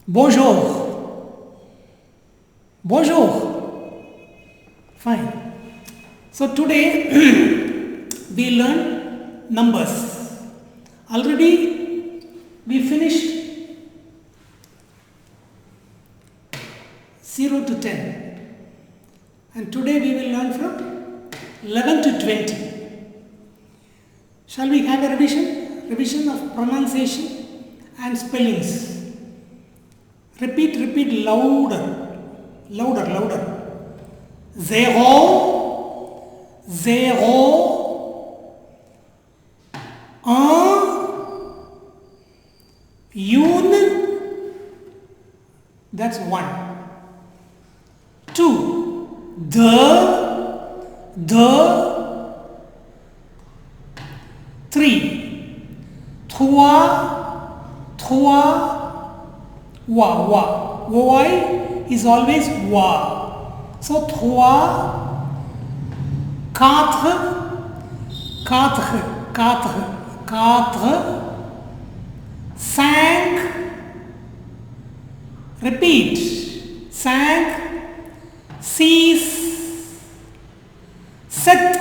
Bonjour. Bonjour. Fine. So today we learn numbers. Already we finished 0 to 10. And today we will learn from 11 to 20. Shall we have a revision? Revision of pronunciation and spellings. Repeat louder. Zero, un, une, that's one. Two, the, three, trois, wa. Y is always wa. So trois, quatre, cinq, repeat, cinq, six, sept,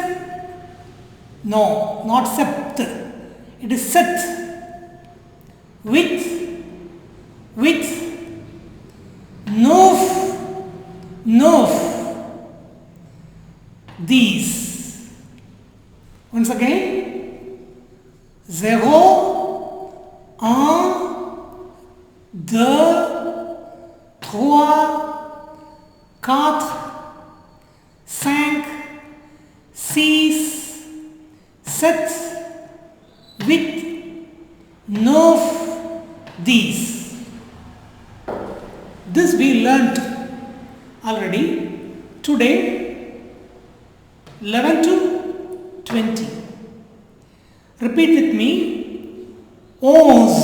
no, not sept, it is set, with, neuf, these. Once again, zéro, un, deux, trois, quatre, cinq, six, sept, huit, neuf, these. This we learnt already. Today 11 to 20. Repeat with me. Ons,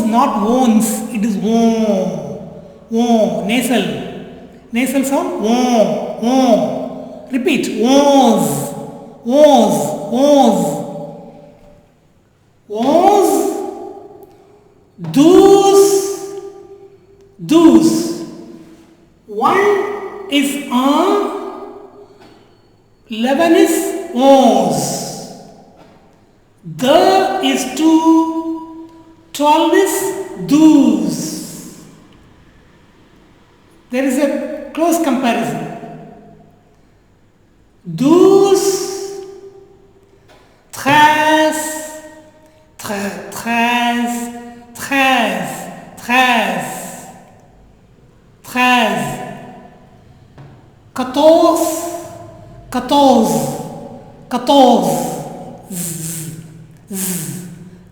not wons. It is on. Nasal sound. On. Repeat. Ons. Douze. One is un, 11 is onze. The is two, 12 is douze. There is a close comparison. Douze, treize,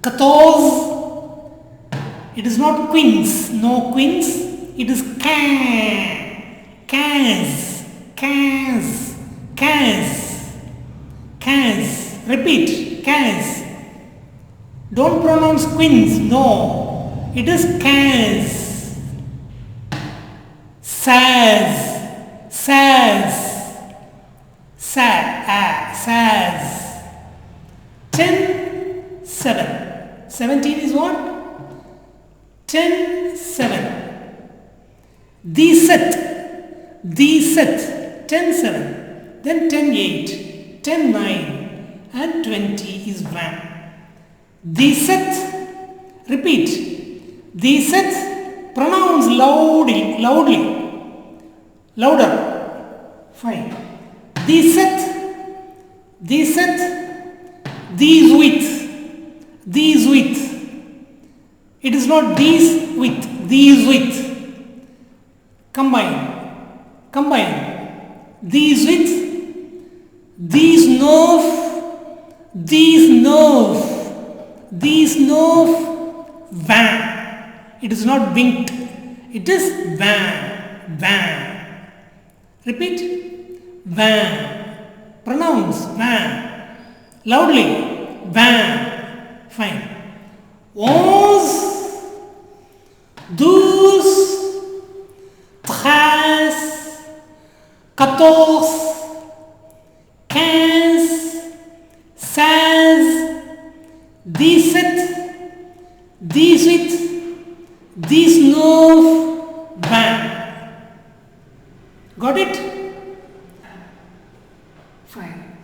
quatorze. It is not quinze, no quinze, it is quinze. Repeat, quinze. Don't pronounce quinze, no, it is quinze. Seize. 10, 7. 17 is what? 10, 7. 17, 10, 7. Then 10, 8. 10, 9. And 20 is 1. 17. Repeat. 17. Pronounce loudly. Louder. Fine. 17. These with. It is not these with. Combine. These with. These nerve. Van. It is not winked. It is van. Repeat. Van. Pronounce van. Loudly. Van. Fine. 11, 12, 13, 14, 15, 16, 17, 18, 19, 20. Got it? Fine.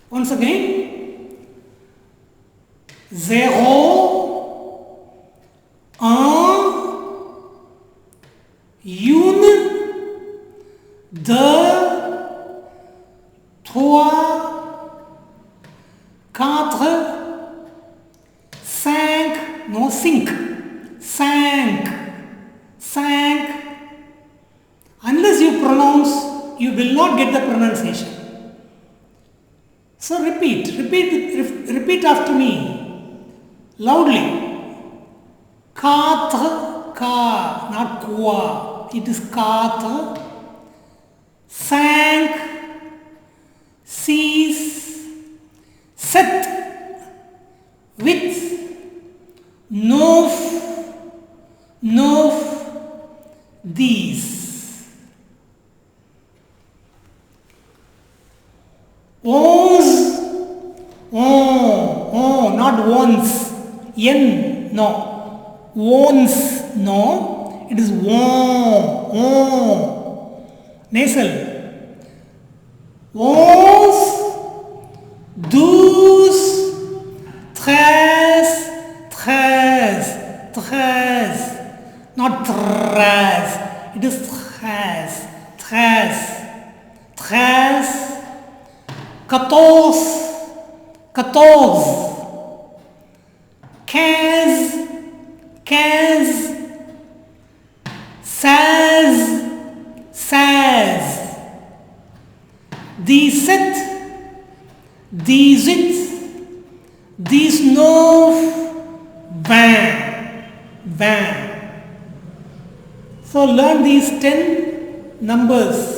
Once again, 0, 1, 1, 2, 3, 4, 5, non 5, 5, 5. Unless you pronounce, you will not get the pronunciation. So repeat after me, loudly. 4, ka, not kwa, it is 4, 5, 6, 7, 8, 9, 10. 11, not once, n, no, once, no, it is nasal. 11, 12, 13, not 13, it is 13, 14, 15, 16, 17, 18, 20. So learn these 10 numbers.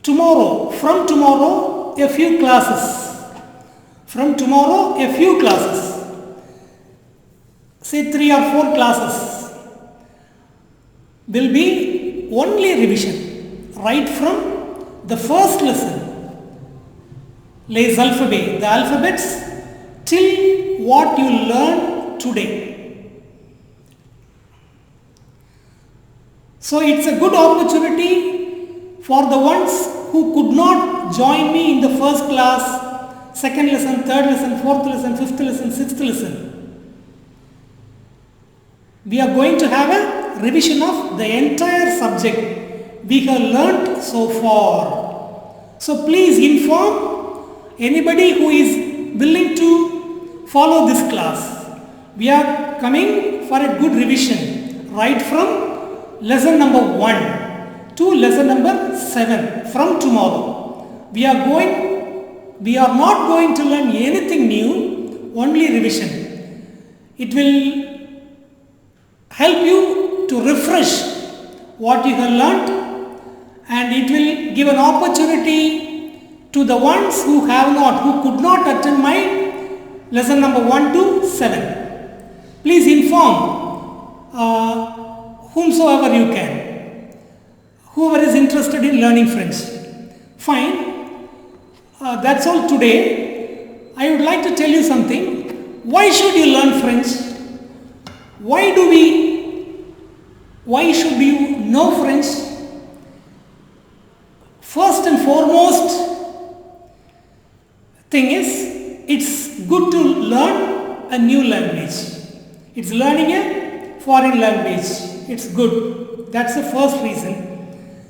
From tomorrow, a few classes. Say 3 or 4 classes will be only revision. Right from the first lesson, Les alphabet, the alphabets, till what you learn today. So it's a good opportunity for the ones who could not join me in the first class, second lesson, third lesson, fourth lesson, fifth lesson, sixth lesson. We are going to have a revision of the entire subject we have learnt so far. So please inform anybody who is willing to follow this class. We are coming for a good revision right from lesson number 1 to lesson number 7 from tomorrow. We are not going to learn anything new, only revision. It will help you to refresh what you have learnt, and it will give an opportunity to the ones who could not attend my lesson number 1 to 7. Please inform whomsoever you can, whoever is interested in learning French. Fine. That's all today. I would like to tell you something. Why should you learn French? Why should you know French? First and foremost thing is, it's good to learn a new language. It's learning a foreign language. It's good. That's the first reason.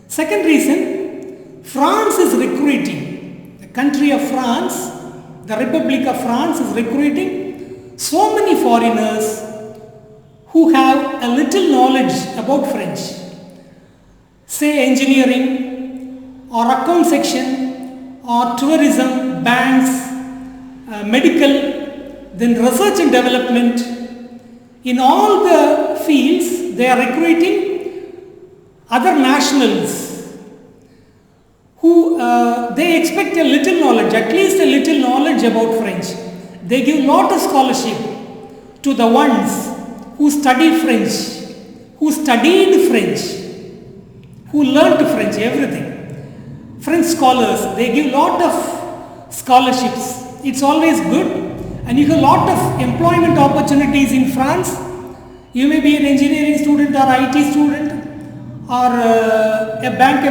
Second reason, France is recruiting. The country of France, the Republic of France is recruiting so many foreigners who have a little knowledge about French. Say engineering or account section or tourism, banks, medical, then research and development. In all the fields, they are recruiting other nationals who they expect a little knowledge, at least a little knowledge about French. They give lot of scholarship to the ones who study French, who studied French, who learnt French, everything. French scholars, they give lot of scholarships. It's always good, and you have lot of employment opportunities in France You may be an engineering student or IT student or a bank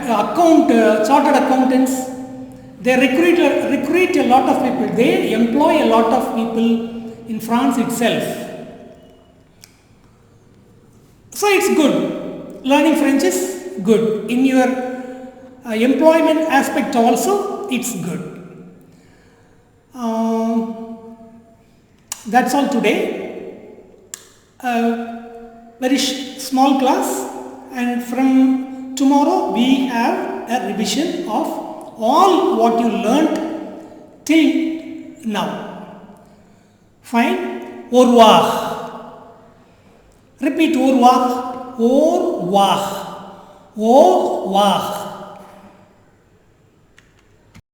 account, chartered accountants. They recruit a lot of people. They employ a lot of people in France itself. So it's good. Learning French is good. In your employment aspect also, it's good. That's all today. Very small class, and from tomorrow we have a revision of all what you learnt till now. Fine. Au revoir. Repeat au revoir. Au revoir. Au revoir.